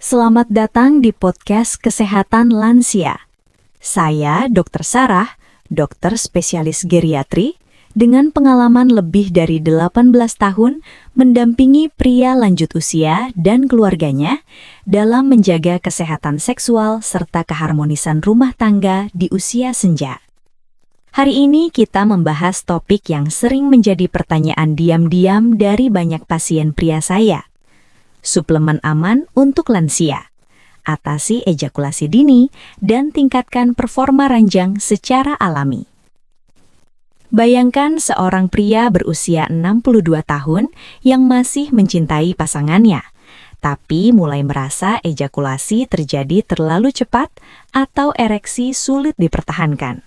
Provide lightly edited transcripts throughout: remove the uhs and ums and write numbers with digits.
Selamat datang di podcast Kesehatan Lansia. Saya Dr. Sarah, dokter spesialis geriatri, dengan pengalaman lebih dari 18 tahun mendampingi pria lanjut usia dan keluarganya dalam menjaga kesehatan seksual serta keharmonisan rumah tangga di usia senja. Hari ini kita membahas topik yang sering menjadi pertanyaan diam-diam dari banyak pasien pria saya. Suplemen aman untuk lansia. Atasi ejakulasi dini dan tingkatkan performa ranjang secara alami. Bayangkan seorang pria berusia 62 tahun yang masih mencintai pasangannya, tapi mulai merasa ejakulasi terjadi terlalu cepat atau ereksi sulit dipertahankan.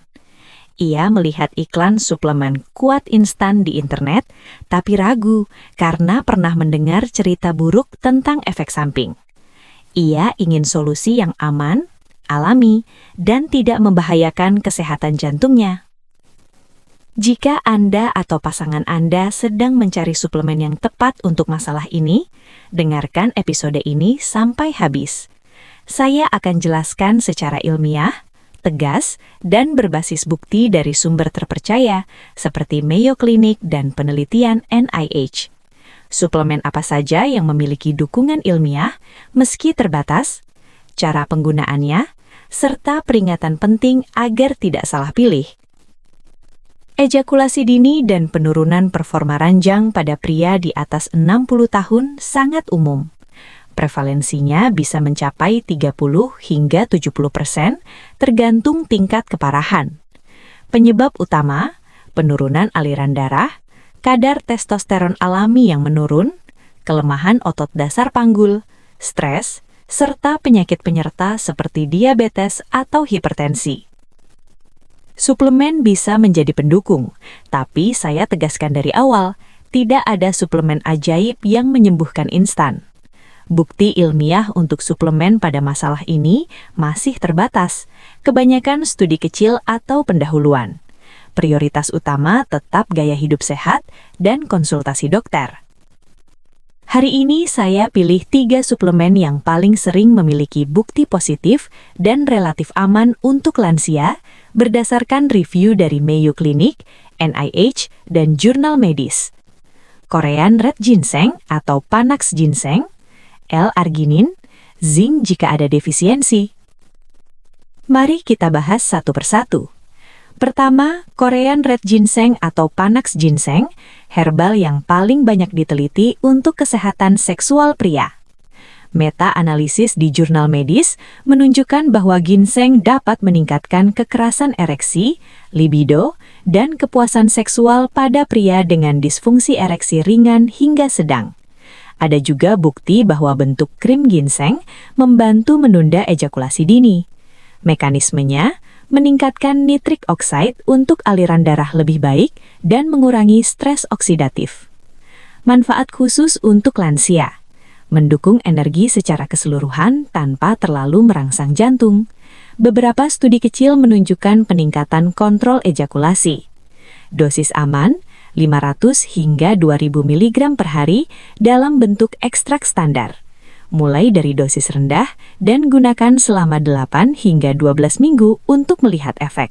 Ia melihat iklan suplemen kuat instan di internet, tapi ragu karena pernah mendengar cerita buruk tentang efek samping. Ia ingin solusi yang aman, alami, dan tidak membahayakan kesehatan jantungnya. Jika Anda atau pasangan Anda sedang mencari suplemen yang tepat untuk masalah ini, dengarkan episode ini sampai habis. Saya akan jelaskan secara ilmiah, tegas, dan berbasis bukti dari sumber terpercaya seperti Mayo Clinic dan penelitian NIH. Suplemen apa saja yang memiliki dukungan ilmiah, meski terbatas, cara penggunaannya, serta peringatan penting agar tidak salah pilih. Ejakulasi dini dan penurunan performa ranjang pada pria di atas 60 tahun sangat umum. Prevalensinya bisa mencapai 30 hingga 70% tergantung tingkat keparahan. Penyebab utama, penurunan aliran darah, kadar testosteron alami yang menurun, kelemahan otot dasar panggul, stres, serta penyakit penyerta seperti diabetes atau hipertensi. Suplemen bisa menjadi pendukung, tapi saya tegaskan dari awal, tidak ada suplemen ajaib yang menyembuhkan instan. Bukti ilmiah untuk suplemen pada masalah ini masih terbatas, kebanyakan studi kecil atau pendahuluan. Prioritas utama tetap gaya hidup sehat dan konsultasi dokter. Hari ini saya pilih 3 suplemen yang paling sering memiliki bukti positif dan relatif aman untuk lansia berdasarkan review dari Mayo Clinic, NIH, dan jurnal medis. Korean Red Ginseng atau Panax Ginseng, L-arginin, zinc jika ada defisiensi. Mari kita bahas satu persatu. Pertama, Korean Red Ginseng atau Panax Ginseng, herbal yang paling banyak diteliti untuk kesehatan seksual pria. Meta-analisis di jurnal medis menunjukkan bahwa ginseng dapat meningkatkan kekerasan ereksi, libido, dan kepuasan seksual pada pria dengan disfungsi ereksi ringan hingga sedang. Ada juga bukti bahwa bentuk krim ginseng membantu menunda ejakulasi dini. Mekanismenya meningkatkan nitrik oxide untuk aliran darah lebih baik dan mengurangi stres oksidatif. Manfaat khusus untuk lansia, mendukung energi secara keseluruhan tanpa terlalu merangsang jantung. Beberapa studi kecil menunjukkan peningkatan kontrol ejakulasi. Dosis aman, 500 hingga 2000 mg per hari dalam bentuk ekstrak standar. Mulai dari dosis rendah dan gunakan selama 8 hingga 12 minggu untuk melihat efek.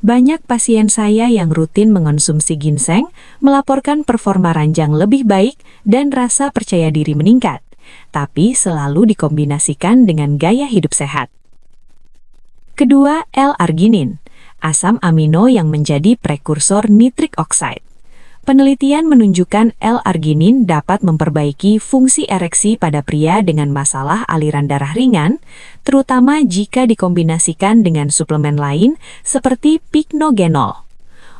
Banyak pasien saya yang rutin mengonsumsi ginseng melaporkan performa ranjang lebih baik dan rasa percaya diri meningkat, tapi selalu dikombinasikan dengan gaya hidup sehat. Kedua, L-arginin, asam amino yang menjadi prekursor nitrik oxide. Penelitian menunjukkan L-arginin dapat memperbaiki fungsi ereksi pada pria dengan masalah aliran darah ringan, terutama jika dikombinasikan dengan suplemen lain seperti pycnogenol.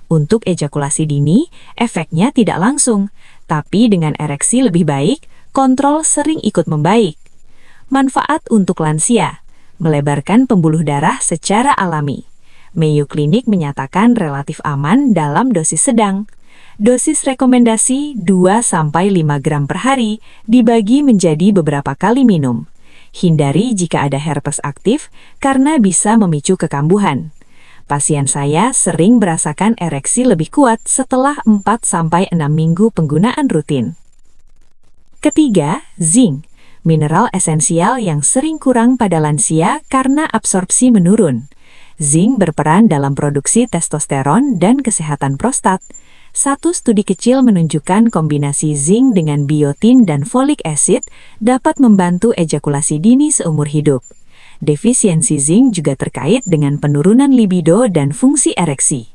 Untuk ejakulasi dini, efeknya tidak langsung, tapi dengan ereksi lebih baik, kontrol sering ikut membaik. Manfaat untuk lansia, melebarkan pembuluh darah secara alami. Mayo Clinic menyatakan relatif aman dalam dosis sedang. Dosis rekomendasi 2-5 gram per hari dibagi menjadi beberapa kali minum. Hindari jika ada herpes aktif karena bisa memicu kekambuhan. Pasien saya sering merasakan ereksi lebih kuat setelah 4-6 minggu penggunaan rutin. Ketiga, zinc, mineral esensial yang sering kurang pada lansia karena absorpsi menurun. Zinc berperan dalam produksi testosteron dan kesehatan prostat. Satu studi kecil menunjukkan kombinasi zinc dengan biotin dan folic acid dapat membantu ejakulasi dini seumur hidup. Defisiensi zinc juga terkait dengan penurunan libido dan fungsi ereksi.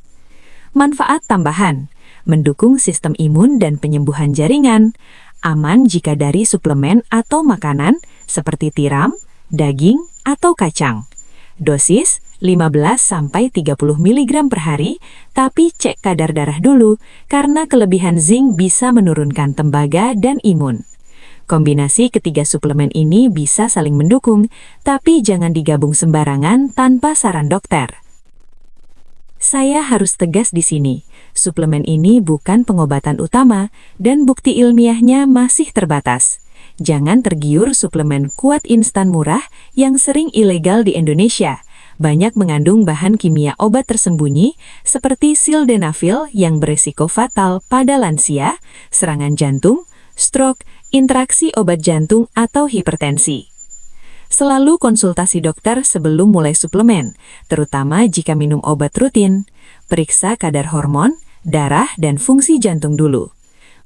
Manfaat tambahan, mendukung sistem imun dan penyembuhan jaringan, aman jika dari suplemen atau makanan seperti tiram, daging, atau kacang. Dosis 15–30 mg per hari, tapi cek kadar darah dulu karena kelebihan zinc bisa menurunkan tembaga dan imun. Kombinasi ketiga suplemen ini bisa saling mendukung, tapi jangan digabung sembarangan tanpa saran dokter. Saya harus tegas di sini, suplemen ini bukan pengobatan utama dan bukti ilmiahnya masih terbatas. Jangan tergiur suplemen kuat instan murah yang sering ilegal di Indonesia. Banyak mengandung bahan kimia obat tersembunyi seperti sildenafil yang beresiko fatal pada lansia, serangan jantung, stroke, interaksi obat jantung, atau hipertensi. Selalu konsultasi dokter sebelum mulai suplemen, terutama jika minum obat rutin. Periksa kadar hormon, darah, dan fungsi jantung dulu.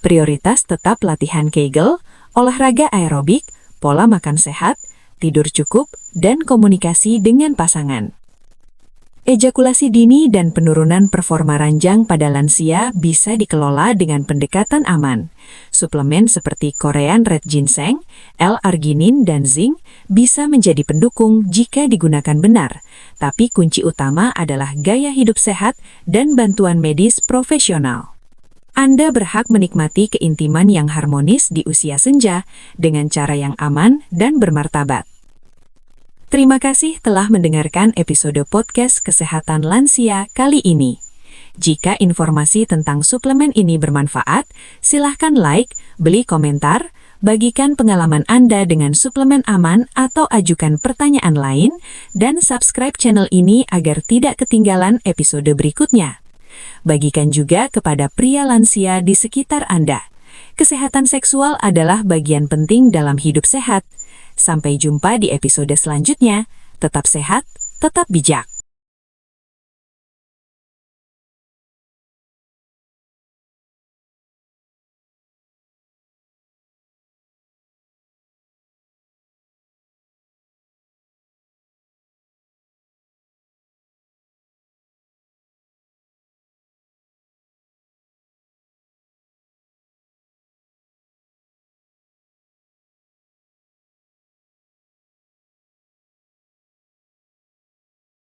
Prioritas tetap latihan Kegel, olahraga aerobik, pola makan sehat, tidur cukup, dan komunikasi dengan pasangan. Ejakulasi dini dan penurunan performa ranjang pada lansia bisa dikelola dengan pendekatan aman. Suplemen seperti Korean Red Ginseng, L-arginin, dan zinc bisa menjadi pendukung jika digunakan benar, tapi kunci utama adalah gaya hidup sehat dan bantuan medis profesional. Anda berhak menikmati keintiman yang harmonis di usia senja dengan cara yang aman dan bermartabat. Terima kasih telah mendengarkan episode podcast Kesehatan Lansia kali ini. Jika informasi tentang suplemen ini bermanfaat, silahkan like, beli komentar, bagikan pengalaman Anda dengan suplemen aman atau ajukan pertanyaan lain, dan subscribe channel ini agar tidak ketinggalan episode berikutnya. Bagikan juga kepada pria lansia di sekitar Anda. Kesehatan seksual adalah bagian penting dalam hidup sehat. Sampai jumpa di episode selanjutnya. Tetap sehat, tetap bijak.